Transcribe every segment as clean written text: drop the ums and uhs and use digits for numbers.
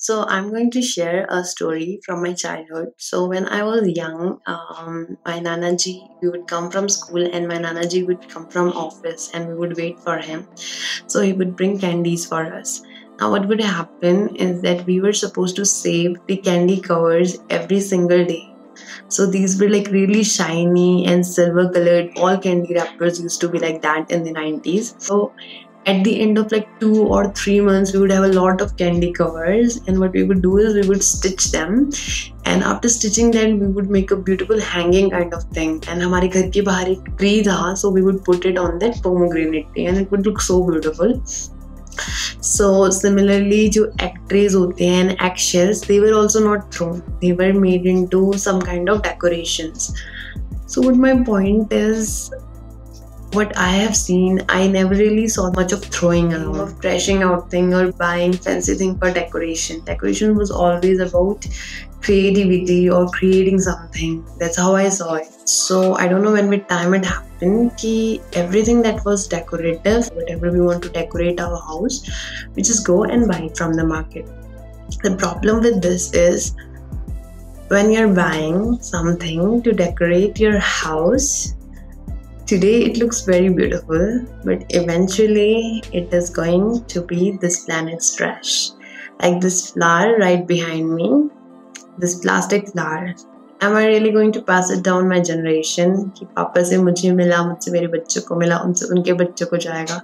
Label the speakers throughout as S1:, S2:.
S1: So I'm going to share a story from my childhood. So when I was young, my Nanaji, we would come from school and my Nanaji would come from office and we would wait for him. So he would bring candies for us. Now what would happen is that we were supposed to save the candy covers every single day. So these were like really shiny and silver colored. All candy wrappers used to be like that in the 90s. So at the end of like 2 or 3 months, we would have a lot of candy covers. And what we would do is we would stitch them. And after stitching them, we would make a beautiful hanging kind of thing. And हमारे घर के बाहर एक tree था, so we would put it on that pomegranate tree, and it would look so beautiful. So similarly, जो egg trays होते हैं and eggshells, they were also not thrown. They were made into some kind of decorations. So what my point is, what I have seen, I never really saw much of throwing around, of trashing out thing or buying fancy thing for decoration. Decoration was always about creativity or creating something. That's how I saw it. So I don't know when with time it happened ki everything that was decorative, whatever we want to decorate our house, we just go and buy it from the market. The problem with this is when you're buying something to decorate your house, today it looks very beautiful, but eventually it is going to be this planet's trash. Like this flower right behind me, this plastic flower. Am I really going to pass it down my generation? कि पापा से मुझे मिला, मुझसे मेरे बच्चों को मिला, उनसे उनके बच्चों को जाएगा.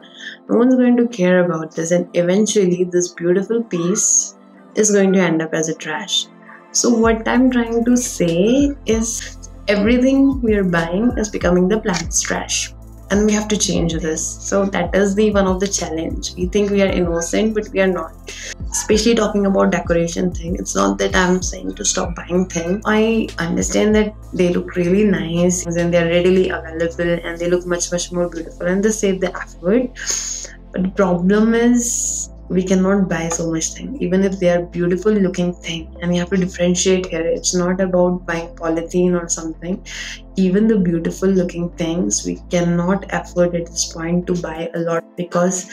S1: No one's going to care about this, and eventually this beautiful piece is going to end up as a trash. So what I'm trying to say is everything we are buying is becoming the planet's trash, and we have to change this. So that is the one of the challenge. We think we are innocent, but we are not. Especially talking about decoration thing, it's not that I'm saying to stop buying things. I understand that they look really nice and they're readily available and they look much more beautiful and they save the effort. But the problem is we cannot buy so much thing, even if they are beautiful looking thing, and we have to differentiate here. It's not about buying polythene or something. Even the beautiful looking things, we cannot afford at this point to buy a lot, because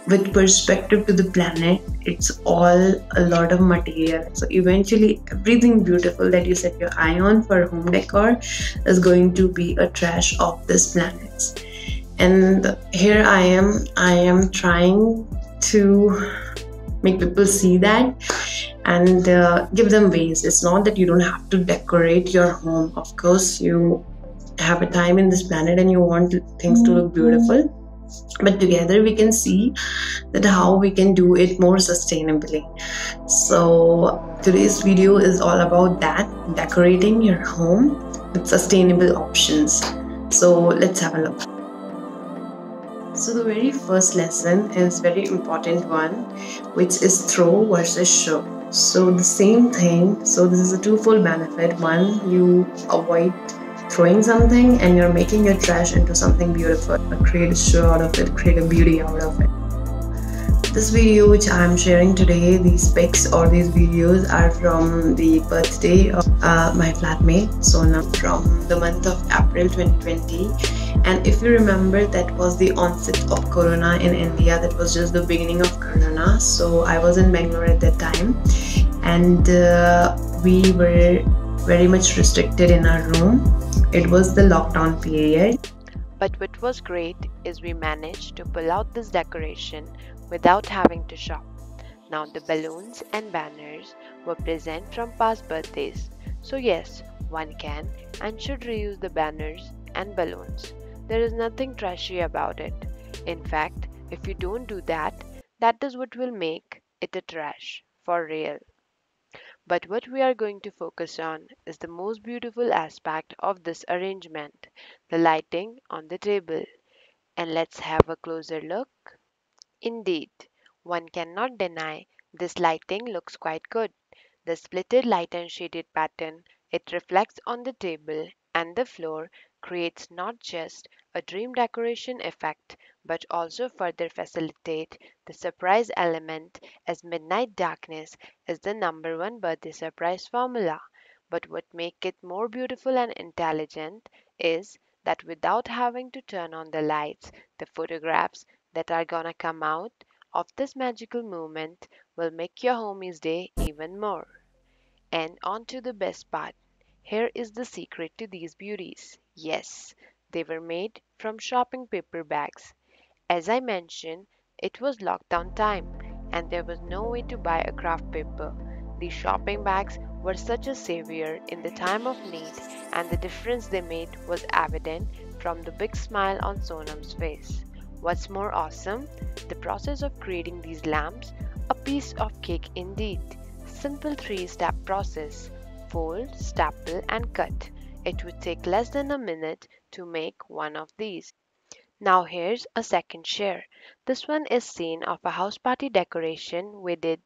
S1: with perspective to the planet, it's all a lot of material. So eventually everything beautiful that you set your eye on for home decor is going to be a trash of this planet. And here I am trying to make people see that and give them ways. It's not that you don't have to decorate your home. Of course, you have a time in this planet and you want things to look beautiful, but together we can see that how we can do it more sustainably. So today's video is all about that, decorating your home with sustainable options. So let's have a look. So the very first lesson is very important one, which is throw versus show. So the same thing. So this is a twofold benefit. One, you avoid throwing something and you're making your trash into something beautiful. Create a show out of it, create a beauty out of it. This video which I'm sharing today, these pics or these videos are from the birthday of my flatmate Sona, from the month of April 2020. And if you remember, that was the onset of Corona in India. That was just the beginning of Corona. So I was in Bangalore at that time, and we were very much restricted in our room. It was the lockdown period.
S2: But what was great is we managed to pull out this decoration without having to shop. Now the balloons and banners were present from past birthdays. So yes, one can and should reuse the banners and balloons. There is nothing trashy about it. In fact, if you don't do that, that is what will make it a trash, for real. But what we are going to focus on is the most beautiful aspect of this arrangement, the lighting on the table. And let's have a closer look. Indeed, one cannot deny this lighting looks quite good. The splitted light and shaded pattern it reflects on the table and the floor creates not just a dream decoration effect but also further facilitate the surprise element, as midnight darkness is the number one birthday surprise formula. But what makes it more beautiful and intelligent is that without having to turn on the lights, the photographs that are gonna come out of this magical moment will make your homie's day even more. And on to the best part. Here is the secret to these beauties. Yes, they were made from shopping paper bags. As I mentioned, it was lockdown time and there was no way to buy a craft paper. These shopping bags were such a savior in the time of need, and the difference they made was evident from the big smile on Sonam's face. What's more awesome? The process of creating these lamps, a piece of cake indeed. Simple three-step process: fold, staple, and cut. It would take less than a minute to make one of these. Now here's a second share. This one is scene of a house party decoration we did.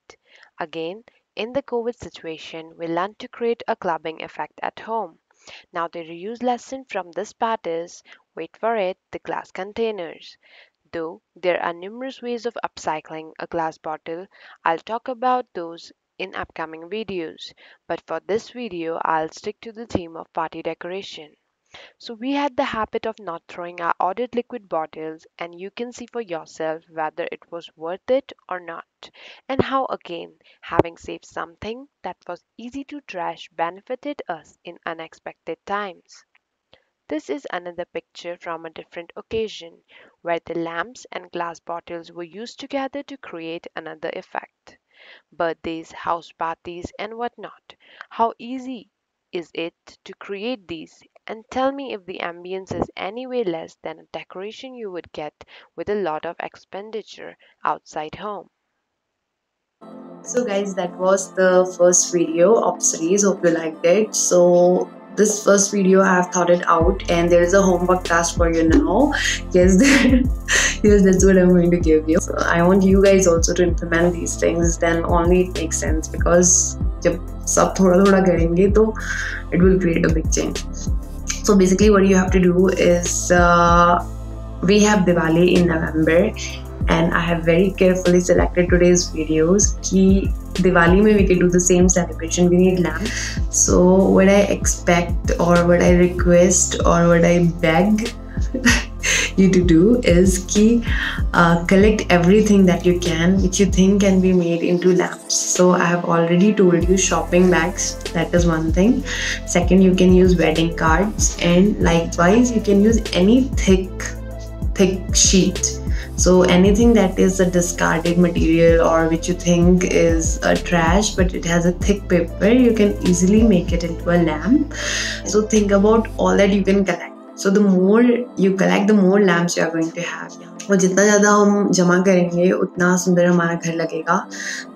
S2: Again, in the COVID situation, we learned to create a clubbing effect at home. Now the reuse lesson from this part is, wait for it, the glass containers. Though there are numerous ways of upcycling a glass bottle, I'll talk about those in upcoming videos. But for this video, I'll stick to the theme of party decoration. So we had the habit of not throwing our ordered liquid bottles, and you can see for yourself whether it was worth it or not, and how again, having saved something that was easy to trash benefited us in unexpected times. This is another picture from a different occasion, where the lamps and glass bottles were used together to create another effect. Birthdays, house parties, and whatnot. How easy is it to create these? And tell me if the ambience is any way less than a decoration you would get with a lot of expenditure outside home.
S1: So guys, that was the first video of series. Hope you liked it. So this first video I have thought it out, and there is a homework task for you now. Yes, yes, that's what I'm going to give you. So I want you guys also to implement these things. Then only it makes sense, because जब सब थोड़ा थोड़ा करेंगे तो it will create a big change. So basically, what you have to do is we have Diwali in November. And I have very carefully selected today's videos कि Diwali में we can do the same celebration. We need lamp. So what I expect, or what I request, or what I beg you to do is कि collect everything that you can, which you think can be made into lamps. So I have already told you shopping bags. That is one thing. Second, you can use wedding cards, and likewise you can use any thick sheet. So anything that is a discarded material, or which you think is a trash but it has a thick paper, you can easily make it into a lamp. So think about all that you can collect. So the more you collect, the more lamps you are going to have. और जितना ज़्यादा हम जमा करेंगे उतना सुंदर हमारा घर लगेगा.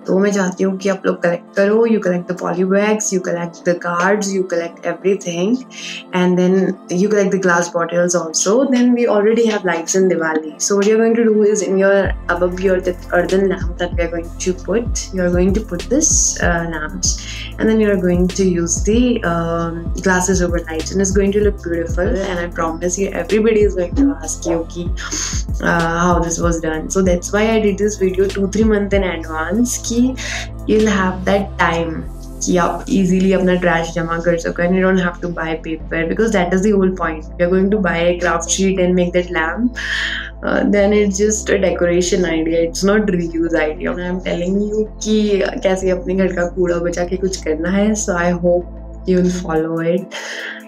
S1: तो मैं चाहती हूँ कि आप लोग कलेक्ट करो. You collect the poly bags, you collect the cards, you collect everything, and then you collect the glass bottles also. Then we already have lights in Diwali. So what you're going to do is, in your above your earthen lamp that we're going to put, you're going to put this lamps, and then you're going to use the glasses over lights, and it's going to look beautiful. And I promise you, everybody is going to ask you how this was done. So that's why I did this video 2-3 months in advance कि you'll have that time कि आप easily अपना trash जमा कर सको, and you don't have to buy paper, because that is the whole point. You're going to buy a craft sheet and make that lamp, then it's just a decoration idea. It's not reuse idea. I'm telling you कि कैसे अपने घर का कूड़ा बचा के कुछ करना है. So I hope you'll follow it.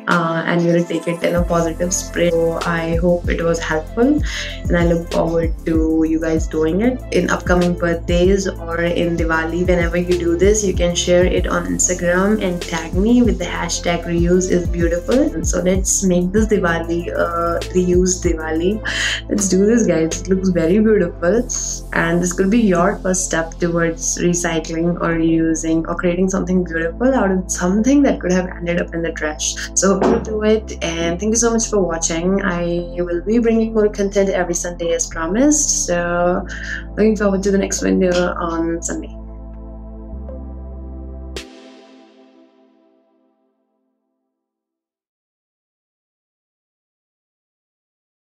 S1: And you'll take it in a positive spirit. So I hope it was helpful, and I look forward to you guys doing it in upcoming birthdays or in Diwali. Whenever you do this, you can share it on Instagram and tag me with the hashtag reuse is beautiful. And so let's make this Diwali reuse Diwali. Let's do this, guys. It looks very beautiful, and this could be your first step towards recycling or reusing or creating something beautiful out of something that could have ended up in the trash. So do it, and thank you so much for watching. I will be bringing more content every Sunday as promised, so looking forward to the next video on Sunday.